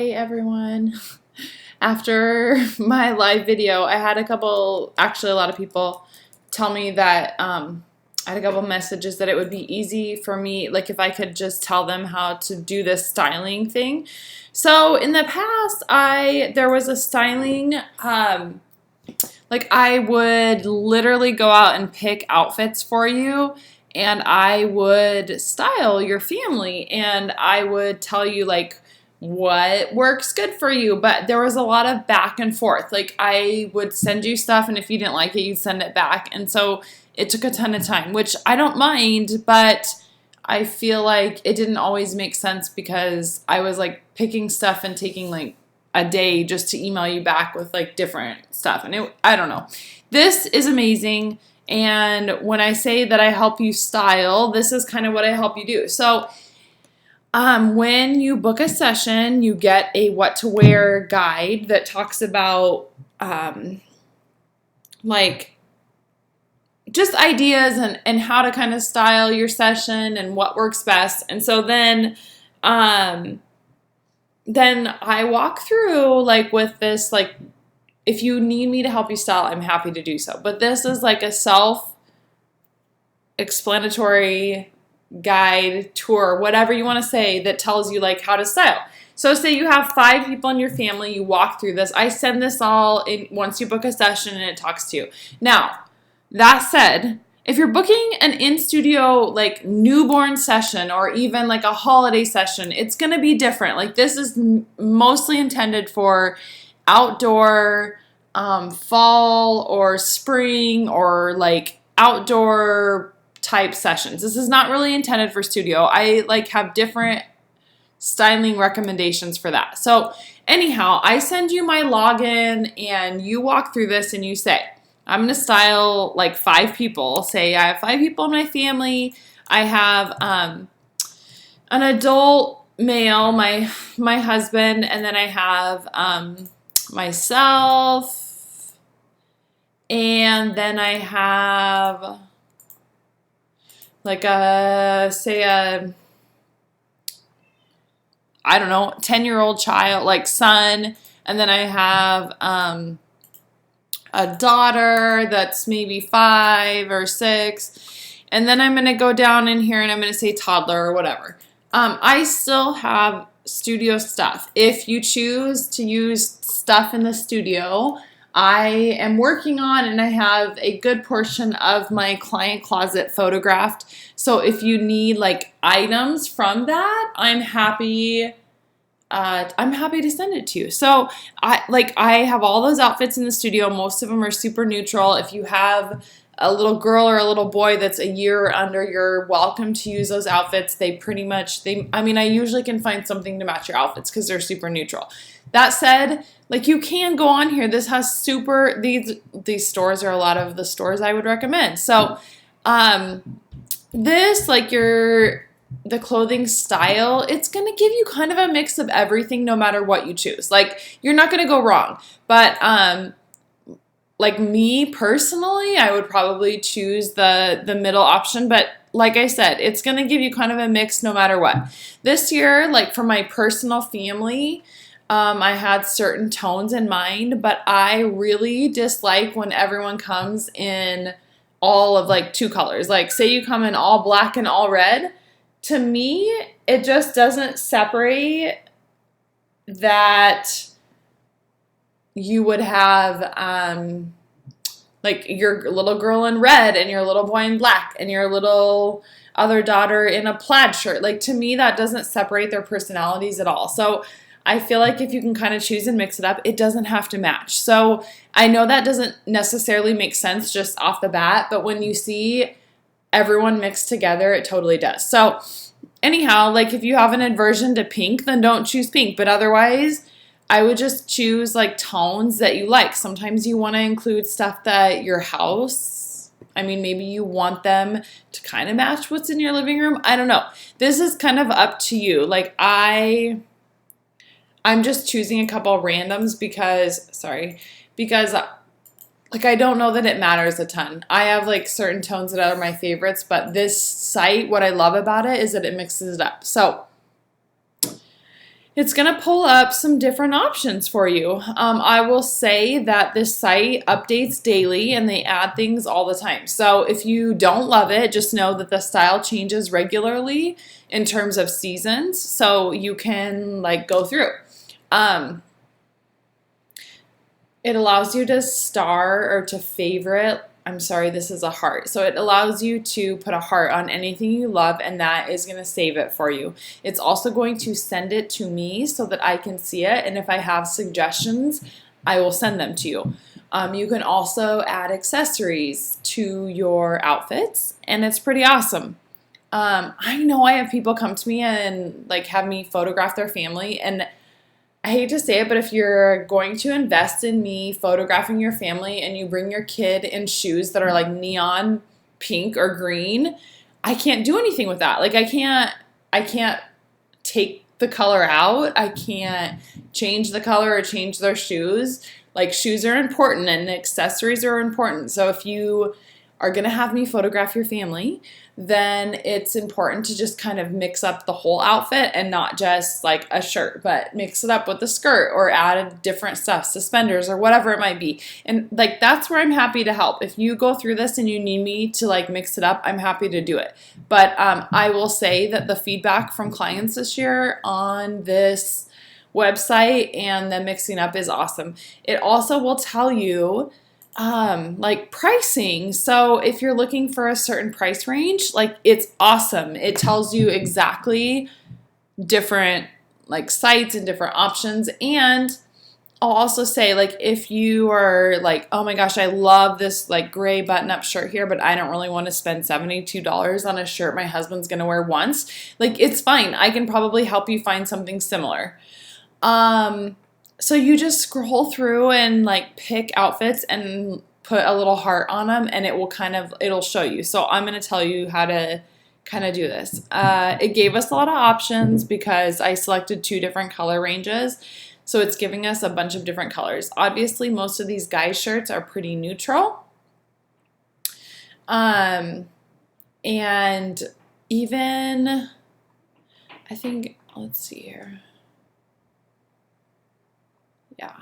Hey everyone. After my live video, I had actually a lot of people tell me that I had a couple messages that it would be easy for me, like if I could just tell them how to do this styling thing. So in the past, there was a styling, like I would literally go out and pick outfits for you, and I would style your family, and I would tell you like what works good for you. But there was a lot of back and forth. Like I would send you stuff, and if you didn't like it, you'd send it back. And so it took a ton of time, which I don't mind, but I feel like it didn't always make sense because I was like picking stuff and taking like a day just to email you back with like different stuff. And I don't know. This is amazing. And when I say that I help you style, this is kind of what I help you do. So when you book a session, you get a what to wear guide that talks about like just ideas and how to kind of style your session and what works best. And so then I walk through like with this, like if you need me to help you style, I'm happy to do so. But this is like a self-explanatory guide, tour, whatever you want to say, that tells you like how to style. So say you have 5 people in your family, you walk through this. I send this all in once you book a session and it talks to you. Now, that said, if you're booking an in-studio like newborn session or even like a holiday session, it's going to be different. Like this is mostly intended for outdoor, fall or spring or like outdoor type sessions. This is not really intended for studio. I like have different styling recommendations for that. So anyhow, I send you my login and you walk through this and you say, I'm going to style like 5 people. Say I have 5 people in my family. I have an adult male, my husband, and then I have myself, and then I have like I don't know, 10-year-old child, like son, and then I have a daughter that's maybe 5 or 6, and then I'm going to go down in here and I'm going to say toddler or whatever. I still have studio stuff. If you choose to use stuff in the studio, I am working on, and I have a good portion of my client closet photographed. So if you need like items from that, I'm happy to send it to you. So I have all those outfits in the studio. Most of them are super neutral. If you have a little girl or a little boy that's a year or under, you're welcome to use those outfits. I usually can find something to match your outfits because they're super neutral. That said, like you can go on here. This has these stores are a lot of the stores I would recommend. So this, like the clothing style, it's going to give you kind of a mix of everything no matter what you choose. Like you're not going to go wrong. But like me personally, I would probably choose the middle option, but like I said, it's going to give you kind of a mix no matter what. This year, like for my personal family, I had certain tones in mind, but I really dislike when everyone comes in all of like 2 colors. Like say you come in all black and all red. To me, it just doesn't separate that you would have like your little girl in red and your little boy in black and your little other daughter in a plaid shirt. Like to me, that doesn't separate their personalities at all. So I feel like if you can kind of choose and mix it up, it doesn't have to match. So I know that doesn't necessarily make sense just off the bat, but when you see everyone mixed together, it totally does. So anyhow, like if you have an aversion to pink, then don't choose pink. But otherwise, I would just choose like tones that you like. Sometimes you want to include stuff that your house, maybe you want them to kind of match what's in your living room. I don't know. This is kind of up to you. Like I'm just choosing a couple randoms because like I don't know that it matters a ton. I have like certain tones that are my favorites, but this site, what I love about it is that it mixes it up. So it's going to pull up some different options for you. I will say that this site updates daily and they add things all the time. So if you don't love it, just know that the style changes regularly in terms of seasons. So you can like go through. It allows you to star or to favorite. I'm sorry, this is a heart. So it allows you to put a heart on anything you love, and that is going to save it for you. It's also going to send it to me so that I can see it, and if I have suggestions, I will send them to you. You can also add accessories to your outfits, and it's pretty awesome. I know I have people come to me and like have me photograph their family, and I hate to say it, but if you're going to invest in me photographing your family and you bring your kid in shoes that are like neon pink or green, I can't do anything with that. Like I can't take the color out. I can't change the color or change their shoes. Like shoes are important and accessories are important. So if you are going to have me photograph your family, then it's important to just kind of mix up the whole outfit and not just like a shirt, but mix it up with the skirt or add different stuff, suspenders or whatever it might be. And like that's where I'm happy to help. If you go through this and you need me to like mix it up, I'm happy to do it. But I will say that the feedback from clients this year on this website and the mixing up is awesome. It also will tell you like pricing. So if you're looking for a certain price range, like it's awesome. It tells you exactly different like sites and different options. And I'll also say like if you are like, oh my gosh, I love this like gray button-up shirt here, but I don't really want to spend $72 on a shirt my husband's gonna wear once, like it's fine. I can probably help you find something similar. So you just scroll through and like pick outfits and put a little heart on them, and it'll show you. So I'm going to tell you how to kind of do this. It gave us a lot of options because I selected 2 different color ranges. So it's giving us a bunch of different colors. Obviously, most of these guys' shirts are pretty neutral. And even, I think, let's see here. Yeah.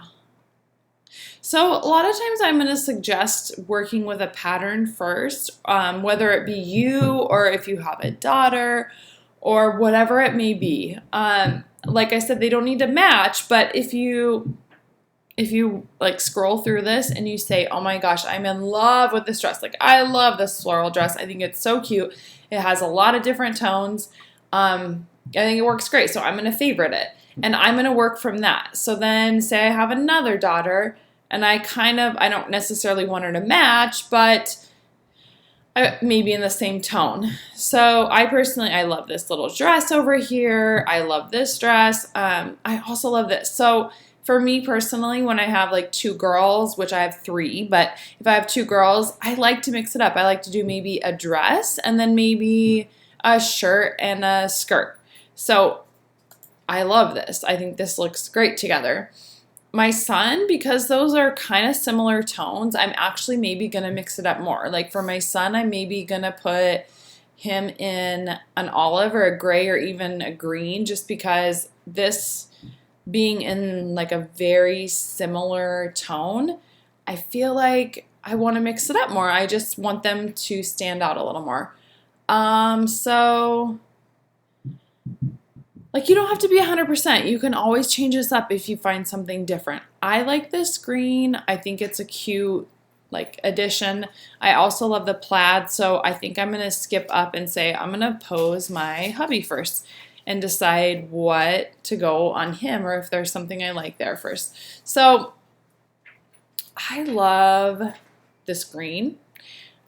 So a lot of times I'm going to suggest working with a pattern first, whether it be you or if you have a daughter or whatever it may be. Like I said, they don't need to match, but if you like scroll through this and you say, oh my gosh, I'm in love with this dress. Like I love this floral dress. I think it's so cute. It has a lot of different tones. I think it works great. So I'm going to favorite it. And I'm going to work from that. So then say I have another daughter and I don't necessarily want her to match, but maybe in the same tone. So I love this little dress over here. I love this dress. I also love this. So for me personally, when I have like 2 girls, which I have 3, but if I have 2 girls, I like to mix it up. I like to do maybe a dress and then maybe a shirt and a skirt. So I love this. I think this looks great together. My son, because those are kind of similar tones, I'm actually maybe going to mix it up more. Like for my son, I'm maybe going to put him in an olive or a gray or even a green, just because this being in like a very similar tone, I feel like I want to mix it up more. I just want them to stand out a little more. So like you don't have to be 100%. You can always change this up if you find something different. I like this green. I think it's a cute like addition. I also love the plaid, so I think I'm going to skip up and say I'm going to pose my hubby first and decide what to go on him or if there's something I like there first. So I love this green.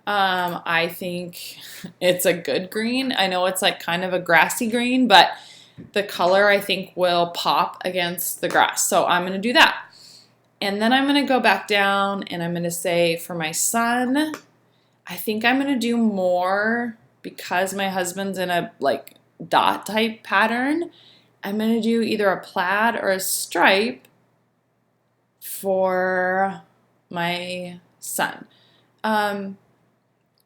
I think it's a good green. I know it's like kind of a grassy green, but the color I think will pop against the grass. So I'm going to do that. And then I'm going to go back down and I'm going to say for my son, I think I'm going to do more because my husband's in a like dot type pattern. I'm going to do either a plaid or a stripe for my son.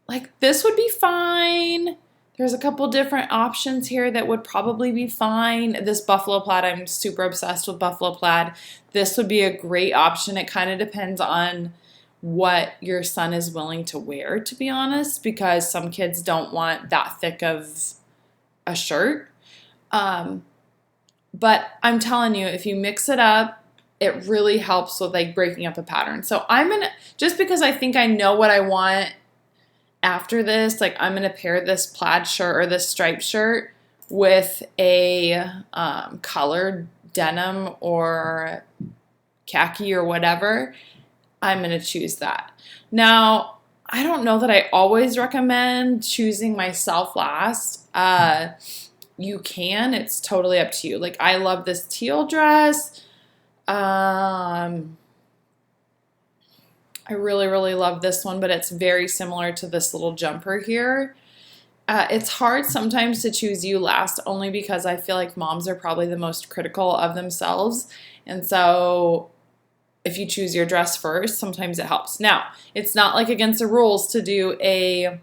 Like this would be fine. There's a couple different options here that would probably be fine. This buffalo plaid, I'm super obsessed with buffalo plaid. This would be a great option. It kind of depends on what your son is willing to wear, to be honest, because some kids don't want that thick of a shirt. But I'm telling you, if you mix it up, it really helps with like breaking up a pattern. So I'm gonna, just because I think I know what I want after this, like I'm gonna pair this plaid shirt or this striped shirt with a colored denim or khaki or whatever. I'm gonna choose that. Now, I don't know that I always recommend choosing myself last. You can, it's totally up to you. Like I love this teal dress. I really, really love this one, but it's very similar to this little jumper here. It's hard sometimes to choose you last only because I feel like moms are probably the most critical of themselves. And so if you choose your dress first, sometimes it helps. Now, it's not like against the rules to do a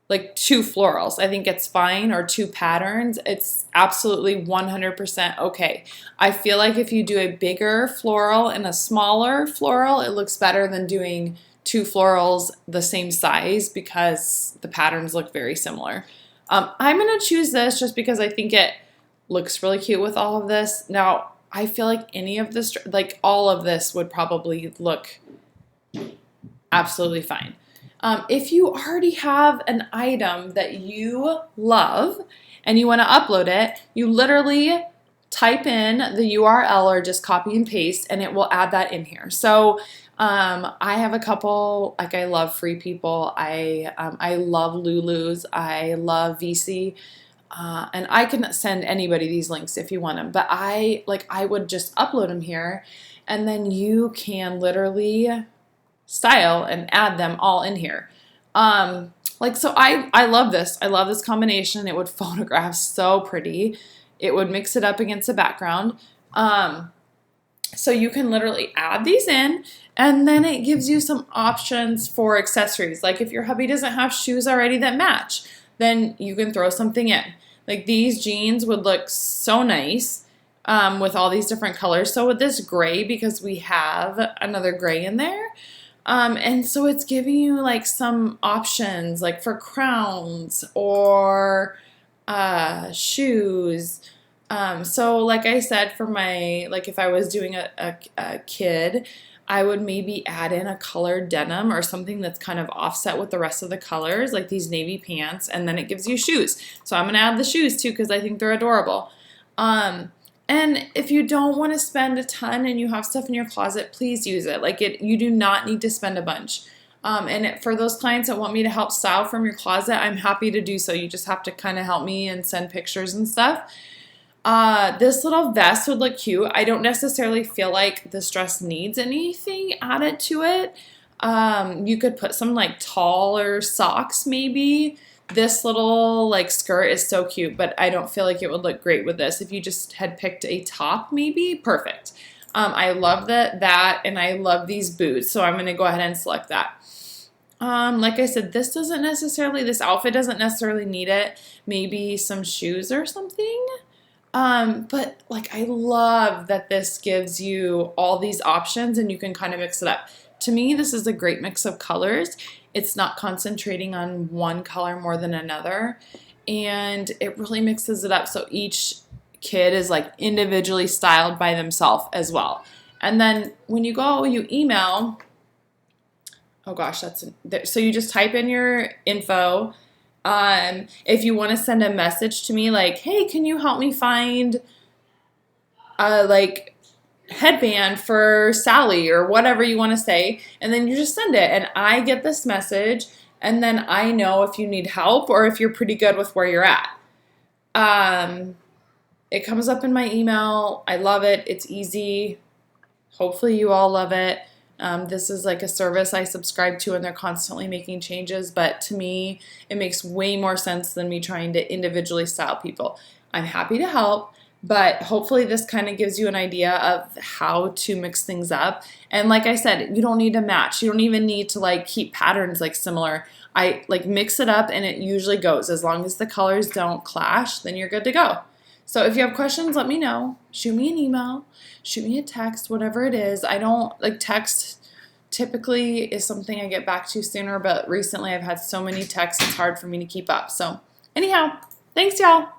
like 2 florals. I think it's fine, or 2 patterns. It's absolutely 100% okay. I feel like if you do a bigger floral and a smaller floral, it looks better than doing 2 florals the same size because the patterns look very similar. I'm going to choose this just because I think it looks really cute with all of this. Now, I feel like any of this, like all of this would probably look absolutely fine. If you already have an item that you love and you want to upload it, you literally type in the URL or just copy and paste and it will add that in here. So I have a couple, like I love Free People, I love Lulu's, I love VC, and I can send anybody these links if you want them, but I would just upload them here and then you can literally style and add them all in here. So I love this. I love this combination. It would photograph so pretty. It would mix it up against the background. So you can literally add these in and then it gives you some options for accessories. Like if your hubby doesn't have shoes already that match, then you can throw something in. Like these jeans would look so nice with all these different colors. So with this gray, because we have another gray in there, and so it's giving you like some options like for crowns or shoes. So like I said, for my, like if I was doing a kid, I would maybe add in a colored denim or something that's kind of offset with the rest of the colors, like these navy pants, and then it gives you shoes. So I'm going to add the shoes too because I think they're adorable. And if you don't want to spend a ton and you have stuff in your closet, please use it. Like you do not need to spend a bunch. For those clients that want me to help style from your closet, I'm happy to do so. You just have to kind of help me and send pictures and stuff. This little vest would look cute. I don't necessarily feel like this dress needs anything added to it. You could put some like taller socks maybe. This little like skirt is so cute, but I don't feel like it would look great with this. If you just had picked a top maybe, perfect. I love that, and I love these boots, so I'm going to go ahead and select that. Like I said, this outfit doesn't necessarily need it. Maybe some shoes or something. But like I love that this gives you all these options and you can kind of mix it up. To me, this is a great mix of colors. It's not concentrating on one color more than another, and it really mixes it up so each kid is like individually styled by themselves as well. And then when you email, oh gosh, so you just type in your info. If you want to send a message to me like, hey, can you help me find like headband for Sally or whatever you want to say, and then you just send it and I get this message and then I know if you need help or if you're pretty good with where you're at. It comes up in my email. I love it. It's easy. Hopefully you all love it. This is like a service I subscribe to and they're constantly making changes, but to me it makes way more sense than me trying to individually style people. I'm happy to help, But hopefully this kind of gives you an idea of how to mix things up. And like I said, you don't need to match. You don't even need to like keep patterns like similar. I like mix it up and it usually goes. As long as the colors don't clash, then you're good to go. So if you have questions, let me know. Shoot me an email, shoot me a text, whatever it is. I don't like text typically is something I get back to sooner, but recently I've had so many texts, it's hard for me to keep up. So anyhow, thanks y'all.